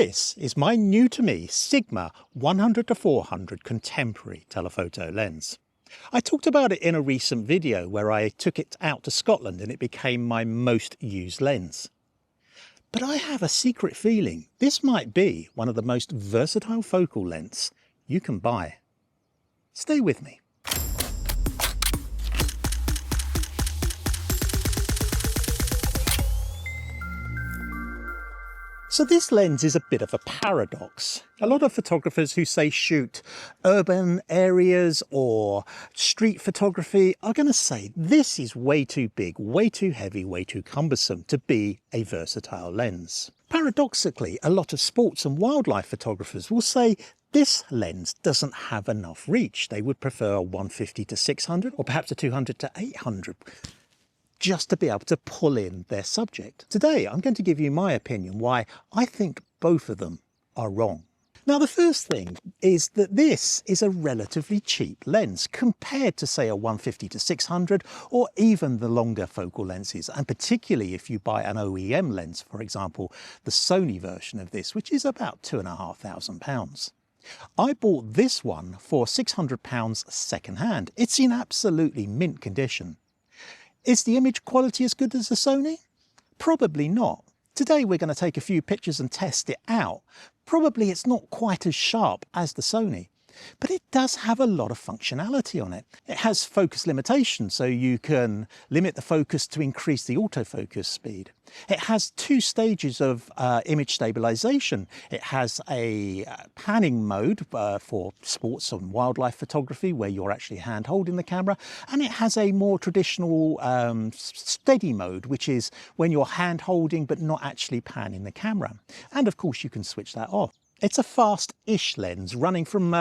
This is my new to me Sigma 100-400 contemporary telephoto lens. I talked about it in a recent video where I took it out to Scotland and it became my most used lens. But I have a secret feeling this might be one of the most versatile focal lengths you can buy. Stay with me. So this lens is a bit of a paradox. A lot of photographers who say shoot urban areas or street photography are going to say this is way too big, way too heavy, way too cumbersome to be a versatile lens. Paradoxically, a lot of sports and wildlife photographers will say this lens doesn't have enough reach. They would prefer a 150-600 or perhaps a 200-800. Just to be able to pull in their subject. Today, I'm going to give you my opinion why I think both of them are wrong. Now, the first thing is that this is a relatively cheap lens compared to, say, a 150-600 or even the longer focal lenses, and particularly if you buy an OEM lens, for example, the Sony version of this, which is about £2,500. I bought this one for £600 second-hand. It's in absolutely mint condition. Is the image quality as good as the Sony? Probably not. Today we're going to take a few pictures and test it out. Probably it's not quite as sharp as the Sony, but it does have a lot of functionality on it. It has focus limitation, so you can limit the focus to increase the autofocus speed. It has 2 stages of image stabilization. It has a panning mode for sports and wildlife photography where you're actually hand holding the camera, and it has a more traditional steady mode, which is when you're hand holding but not actually panning the camera. And of course you can switch that off. It's a fast-ish lens running from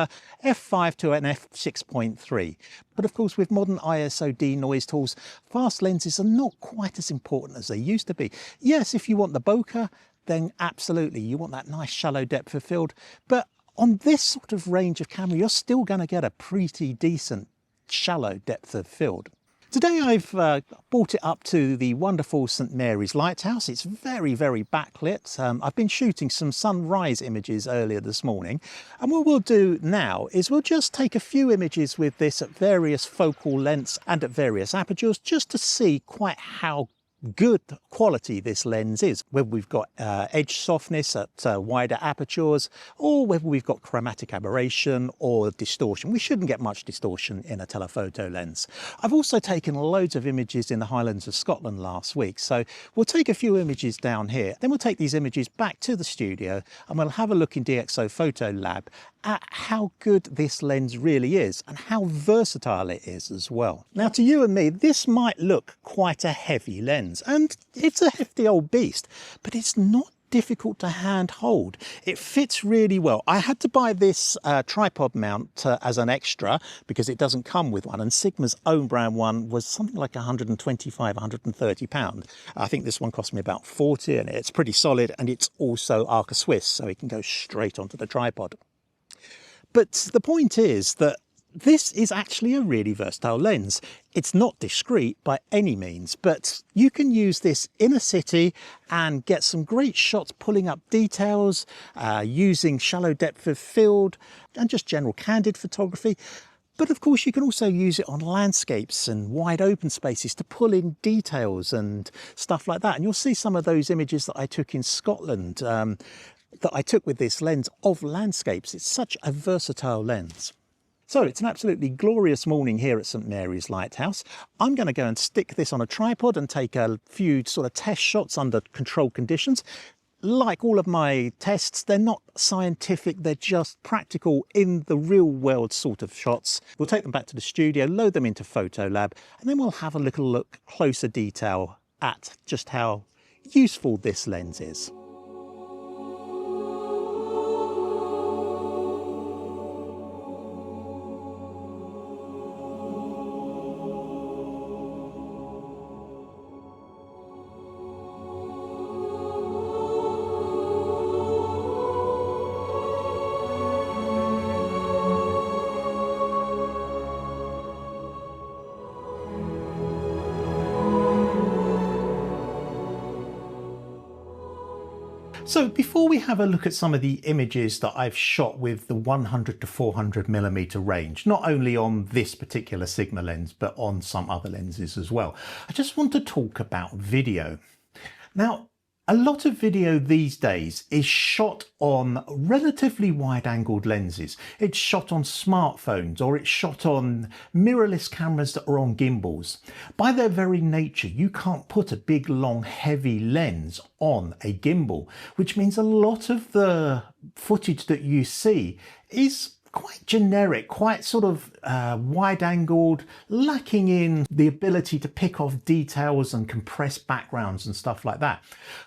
f5 to an f6.3. But of course with modern ISO denoise tools, fast lenses are not quite as important as they used to be. Yes, if you want the bokeh, then absolutely, you want that nice shallow depth of field. But on this sort of range of camera, you're still going to get a pretty decent shallow depth of field. Today I've brought it up to the wonderful St Mary's Lighthouse. It's very, very backlit. I've been shooting some sunrise images earlier this morning. And what we'll do now is we'll just take a few images with this at various focal lengths and at various apertures just to see quite how good quality this lens is, whether we've got edge softness at wider apertures or whether we've got chromatic aberration or distortion. We shouldn't get much distortion in a telephoto lens. I've also taken loads of images in the Highlands of Scotland last week, so we'll take a few images down here, then we'll take these images back to the studio and we'll have a look in DxO Photo Lab at how good this lens really is and how versatile it is as well. Now, to you and me, this might look quite a heavy lens, and it's a hefty old beast, but it's not difficult to hand hold. It fits really well. I had to buy this tripod mount as an extra because it doesn't come with one, and Sigma's own brand one was something like £125–130. I think this one cost me about 40, and it's pretty solid, and it's also Arca Swiss, so it can go straight onto the tripod. But the point is that this is actually a really versatile lens. It's not discreet by any means, but you can use this in a city and get some great shots pulling up details, using shallow depth of field and just general candid photography. But of course you can also use it on landscapes and wide open spaces to pull in details and stuff like that. And you'll see some of those images that I took in Scotland that I took with this lens of landscapes. It's such a versatile lens. So it's an absolutely glorious morning here at St Mary's Lighthouse. I'm going to go and stick this on a tripod and take a few sort of test shots under controlled conditions. Like all of my tests, they're not scientific, they're just practical in the real world sort of shots. We'll take them back to the studio, load them into Photo Lab, and then we'll have a little look, closer detail at just how useful this lens is. So before we have a look at some of the images that I've shot with the 100 to 400mm range, not only on this particular Sigma lens, but on some other lenses as well, I just want to talk about video. Now, a lot of video these days is shot on relatively wide-angled lenses. It's shot on smartphones, or it's shot on mirrorless cameras that are on gimbals. By their very nature, you can't put a big, long, heavy lens on a gimbal, which means a lot of the footage that you see is quite generic, quite sort of wide-angled, lacking in the ability to pick off details and compress backgrounds and stuff like that.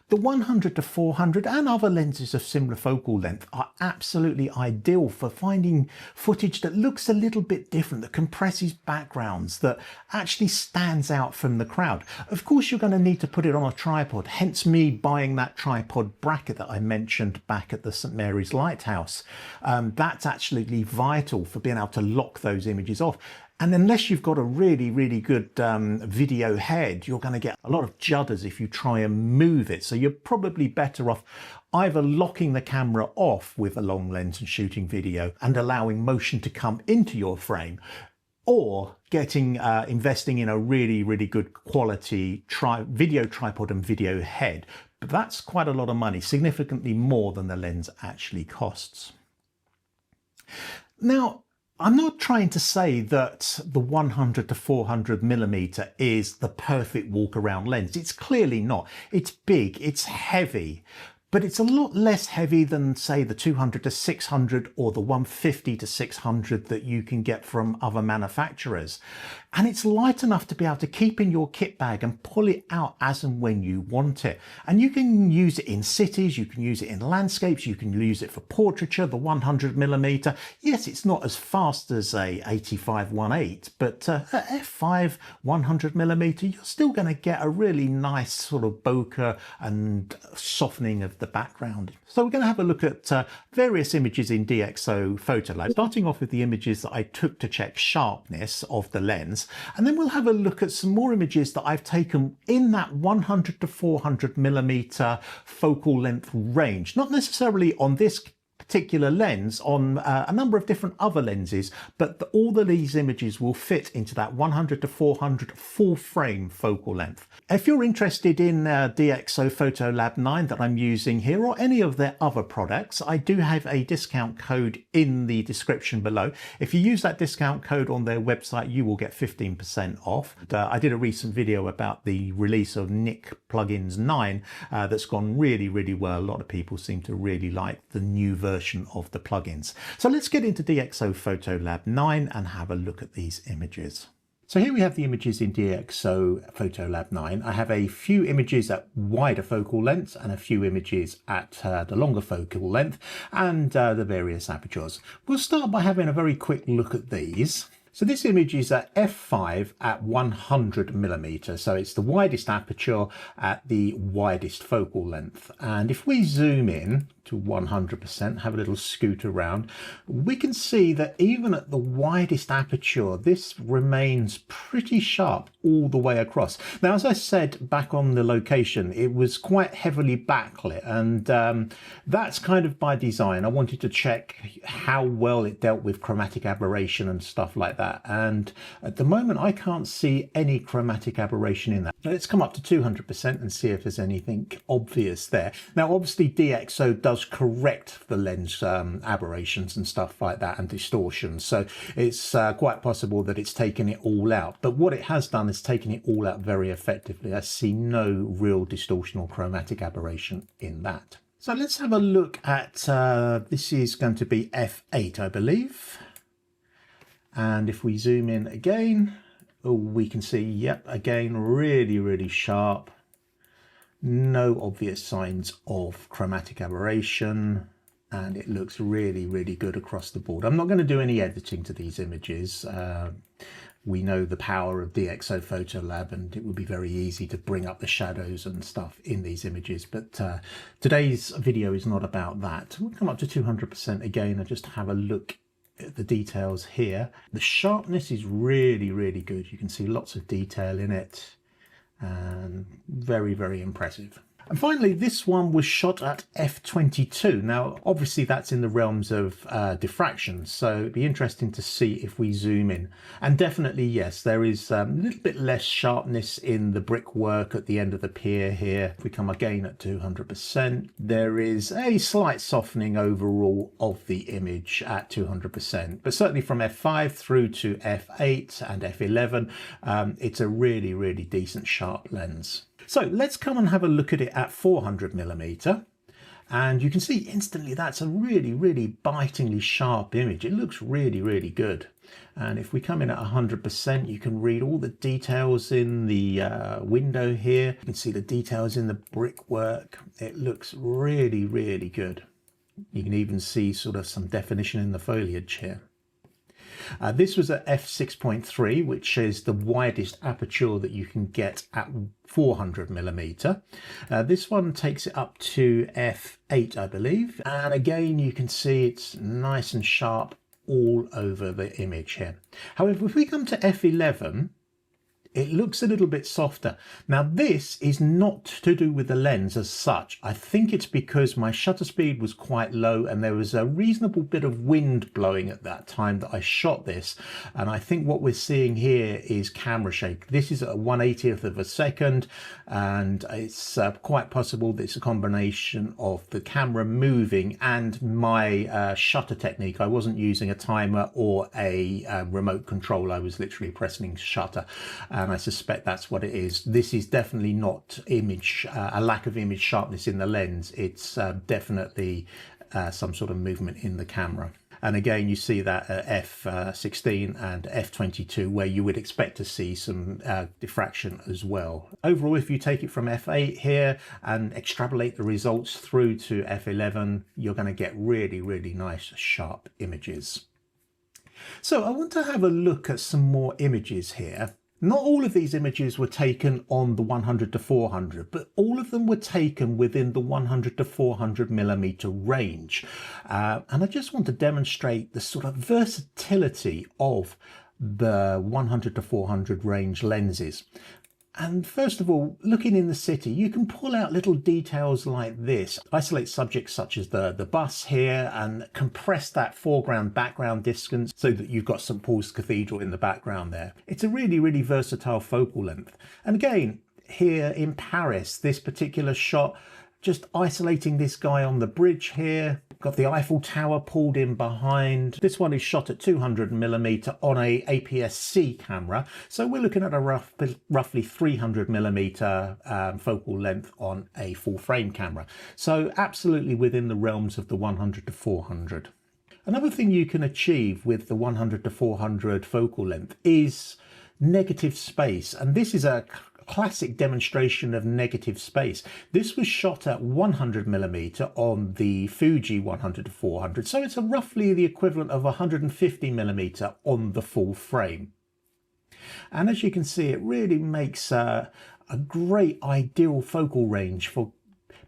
The 100 to 400 and other lenses of similar focal length are absolutely ideal for finding footage that looks a little bit different, that compresses backgrounds, that actually stands out from the crowd. Of course, you're going to need to put it on a tripod, hence me buying that tripod bracket that I mentioned back at the St Mary's Lighthouse. That's absolutely vital for being able to lock those images off. And unless you've got a really, really good video head, you're going to get a lot of judders if you try and move it. So you're probably better off either locking the camera off with a long lens and shooting video and allowing motion to come into your frame, or investing in a really, really good quality video tripod and video head. But that's quite a lot of money, significantly more than the lens actually costs. Now, I'm not trying to say that the 100 to 400mm is the perfect walk around lens. It's clearly not. It's big, it's heavy, but it's a lot less heavy than, say, the 200 to 600 or the 150 to 600 that you can get from other manufacturers. And it's light enough to be able to keep in your kit bag and pull it out as and when you want it. And you can use it in cities, you can use it in landscapes, you can use it for portraiture, the 100mm. Yes, it's not as fast as a 85-1.8, but at f5 100mm, you're still going to get a really nice sort of bokeh and softening of the background. So we're going to have a look at various images in DxO Photo Lab, starting off with the images that I took to check sharpness of the lens, and then we'll have a look at some more images that I've taken in that 100 to 400mm focal length range, not necessarily on this particular lens, on a number of different other lenses, but all of these images will fit into that 100 to 400 full frame focal length. If you're interested in DxO Photo Lab 9 that I'm using here, or any of their other products, I do have a discount code in the description below. If you use that discount code on their website, you will get 15% off. I did a recent video about the release of Nik Plugins 9 that's gone really, really well. A lot of people seem to really like the new version of the plugins. So let's get into DxO Photo Lab 9 and have a look at these images. So here we have the images in DxO Photo Lab 9. I have a few images at wider focal lengths and a few images at the longer focal length and the various apertures. We'll start by having a very quick look at these. So this image is at f5 at 100mm, so it's the widest aperture at the widest focal length. And if we zoom in to 100%, have a little scoot around, we can see that even at the widest aperture, this remains pretty sharp all the way across. Now, as I said back on the location, it was quite heavily backlit, and that's kind of by design. I wanted to check how well it dealt with chromatic aberration and stuff like that. And at the moment, I can't see any chromatic aberration in that. Now, let's come up to 200% and see if there's anything obvious there. Now, obviously, DxO does correct the lens aberrations and stuff like that and distortions, so it's quite possible that it's taken it all out. But what it has done is taken it all out very effectively. I see no real distortion or chromatic aberration in that. So let's have a look at this is going to be f8, I believe. And if we zoom in again, we can see, yep, again, really, really sharp. No obvious signs of chromatic aberration, and it looks really, really good across the board. I'm not going to do any editing to these images. We know the power of DxO Photo Lab, and it would be very easy to bring up the shadows and stuff in these images. But today's video is not about that. We'll come up to 200% again and just have a look at the details here. The sharpness is really, really good. You can see lots of detail in it. And very, very impressive. And finally, this one was shot at f/22. Now, obviously that's in the realms of diffraction, so it'd be interesting to see if we zoom in. And definitely, yes, there is a little bit less sharpness in the brickwork at the end of the pier here. If we come again at 200%, there is a slight softening overall of the image at 200%. But certainly from f5 through to f8 and f11, it's a really, really decent sharp lens. So let's come and have a look at it at 400mm. And you can see instantly that's a really, really bitingly sharp image. It looks really, really good. And if we come in at 100%, you can read all the details in the window here. You can see the details in the brickwork. It looks really, really good. You can even see sort of some definition in the foliage here. This was at f6.3, which is the widest aperture that you can get at 400mm. This one takes it up to f8, I believe. And again, you can see it's nice and sharp all over the image here. However, if we come to f11, it looks a little bit softer. Now, this is not to do with the lens as such. I think it's because my shutter speed was quite low and there was a reasonable bit of wind blowing at that time that I shot this. And I think what we're seeing here is camera shake. This is at 1/80th of a second, and it's quite possible that it's a combination of the camera moving and my shutter technique. I wasn't using a timer or a remote control. I was literally pressing shutter. And I suspect that's what it is. This is definitely not image, a lack of image sharpness in the lens. It's definitely some sort of movement in the camera. And again, you see that at f16 and f22, where you would expect to see some diffraction as well. Overall, if you take it from f8 here and extrapolate the results through to f11, you're going to get really, really nice, sharp images. So I want to have a look at some more images here. Not all of these images were taken on the 100 to 400, but all of them were taken within the 100 to 400mm range. And I just want to demonstrate the sort of versatility of the 100 to 400 range lenses. And first of all, looking in the city, you can pull out little details like this, isolate subjects such as the bus here, and compress that foreground background distance so that you've got St. Paul's Cathedral in the background there. It's a really, really versatile focal length. And again, here in Paris, this particular shot, just isolating this guy on the bridge here. Got the Eiffel Tower pulled in behind. This one is shot at 200mm on a APS-C camera. So we're looking at a roughly 300mm focal length on a full frame camera. So absolutely within the realms of the 100 to 400. Another thing you can achieve with the 100 to 400 focal length is negative space. And this is a classic demonstration of negative space. This was shot at 100mm on the Fuji 100 to 400, so it's roughly the equivalent of 150mm on the full frame. And as you can see, it really makes a great ideal focal range for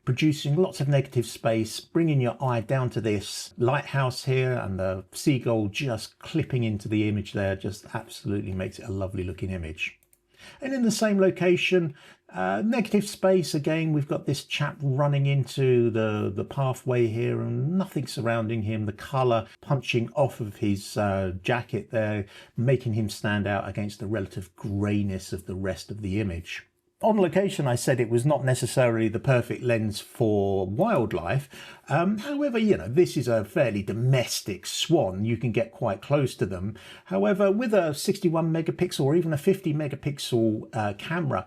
producing lots of negative space, bringing your eye down to this lighthouse here, and the seagull just clipping into the image there just absolutely makes it a lovely looking image. And in the same location, negative space, again, we've got this chap running into the pathway here and nothing surrounding him. The colour punching off of his jacket there, making him stand out against the relative greyness of the rest of the image. On location, I said it was not necessarily the perfect lens for wildlife. However, you know, this is a fairly domestic swan. You can get quite close to them. However, with a 61 megapixel or even a 50 megapixel camera,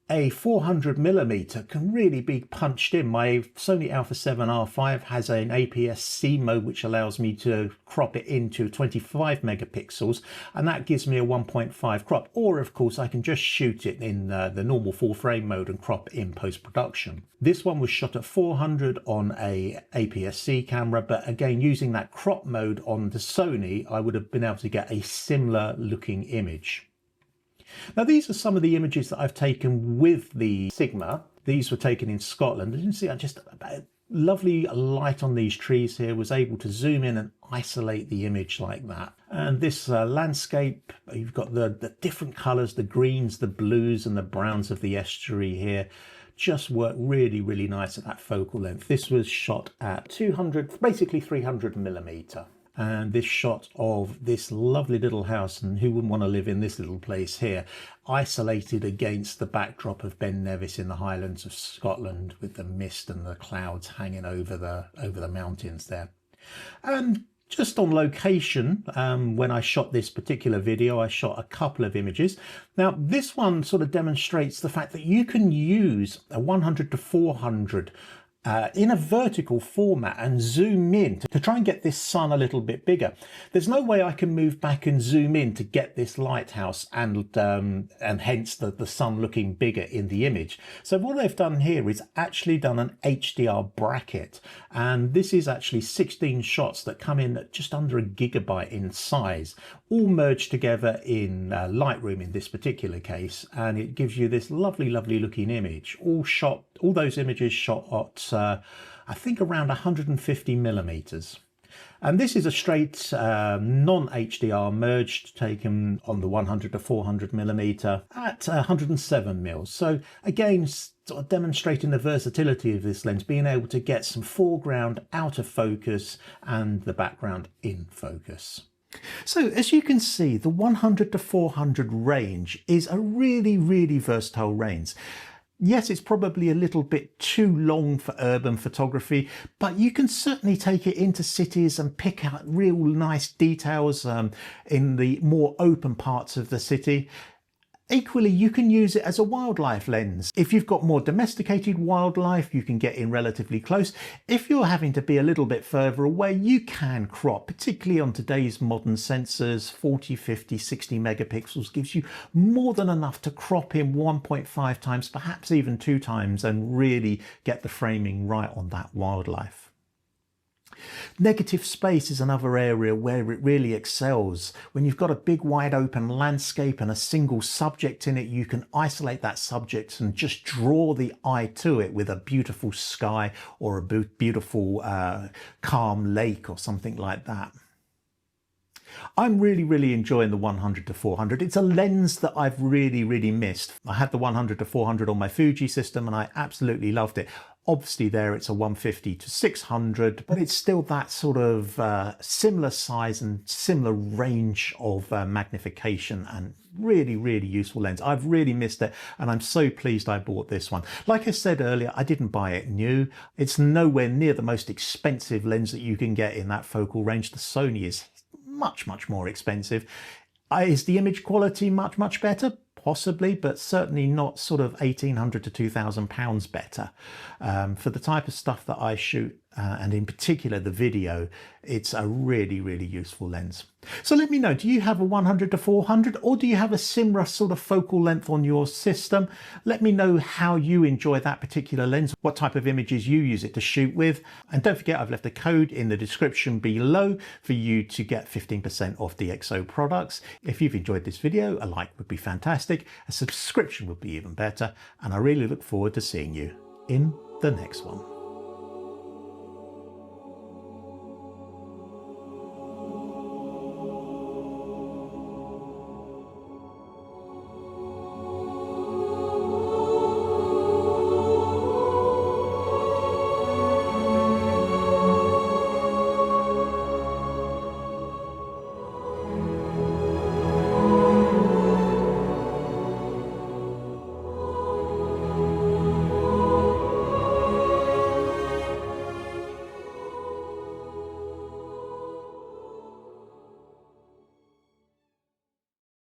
a 400mm can really be punched in. My Sony Alpha 7 R5 has an APS-C mode which allows me to crop it into 25 megapixels, and that gives me a 1.5 crop. Or of course I can just shoot it in the normal full frame mode and crop in post-production. This one was shot at 400 on a APS-C camera, but again, using that crop mode on the Sony, I would have been able to get a similar looking image. Now, these are some of the images that I've taken with the Sigma. These were taken in Scotland. As you can see, I just lovely light on these trees here, was able to zoom in and isolate the image like that. And this landscape, you've got the different colours, the greens, the blues and the browns of the estuary here, just work really, really nice at that focal length. This was shot at 200, basically 300mm. And this shot of this lovely little house, and who wouldn't want to live in this little place here, isolated against the backdrop of Ben Nevis in the Highlands of Scotland, with the mist and the clouds hanging over the mountains there. And just on location, when I shot this particular video, I shot a couple of images. Now, this one sort of demonstrates the fact that you can use a 100-400 in a vertical format and zoom in to try and get this sun a little bit bigger. There's no way I can move back and zoom in to get this lighthouse and hence the sun looking bigger in the image. So what I've done here is actually done an HDR bracket, and this is actually 16 shots that come in at just under a gigabyte in size, all merged together in Lightroom in this particular case, and it gives you this lovely looking image, all those images shot at I think around 150mm. And this is a straight non-HDR merged taken on the 100-400mm at 107mm. So again, sort of demonstrating the versatility of this lens, being able to get some foreground out of focus and the background in focus. So as you can see, the 100-400 range is a really versatile range. Yes, it's probably a little bit too long for urban photography, but you can certainly take it into cities and pick out real nice details in the more open parts of the city. Equally, you can use it as a wildlife lens. If you've got more domesticated wildlife, you can get in relatively close. If you're having to be a little bit further away, you can crop, particularly on today's modern sensors. 40, 50, 60 megapixels gives you more than enough to crop in 1.5 times, perhaps even 2 times, and really get the framing right on that wildlife. Negative space is another area where it really excels. When you've got a big wide open landscape and a single subject in it, you can isolate that subject and just draw the eye to it with a beautiful sky or a beautiful calm lake or something like that. I'm really enjoying the 100-400. It's a lens that I've really missed. I had the 100-400 on my Fuji system and I absolutely loved it. Obviously there it's a 150-600, but it's still that sort of similar size and similar range of magnification, and really useful lens. I've really missed it and I'm so pleased I bought this one. Like I said earlier, I didn't buy it new. It's nowhere near the most expensive lens that you can get in that focal range. The Sony is much more expensive. Is the image quality much better? Possibly, but certainly not sort of £1,800 to £2,000 better. For the type of stuff that I shoot, and in particular the video, it's a really useful lens. So let me know, do you have a 100-400 or do you have a similar sort of focal length on your system? Let me know how you enjoy that particular lens, what type of images you use it to shoot with. And don't forget, I've left a code in the description below for you to get 15% off DxO products. If you've enjoyed this video, a like would be fantastic, a subscription would be even better, and I really look forward to seeing you in the next one.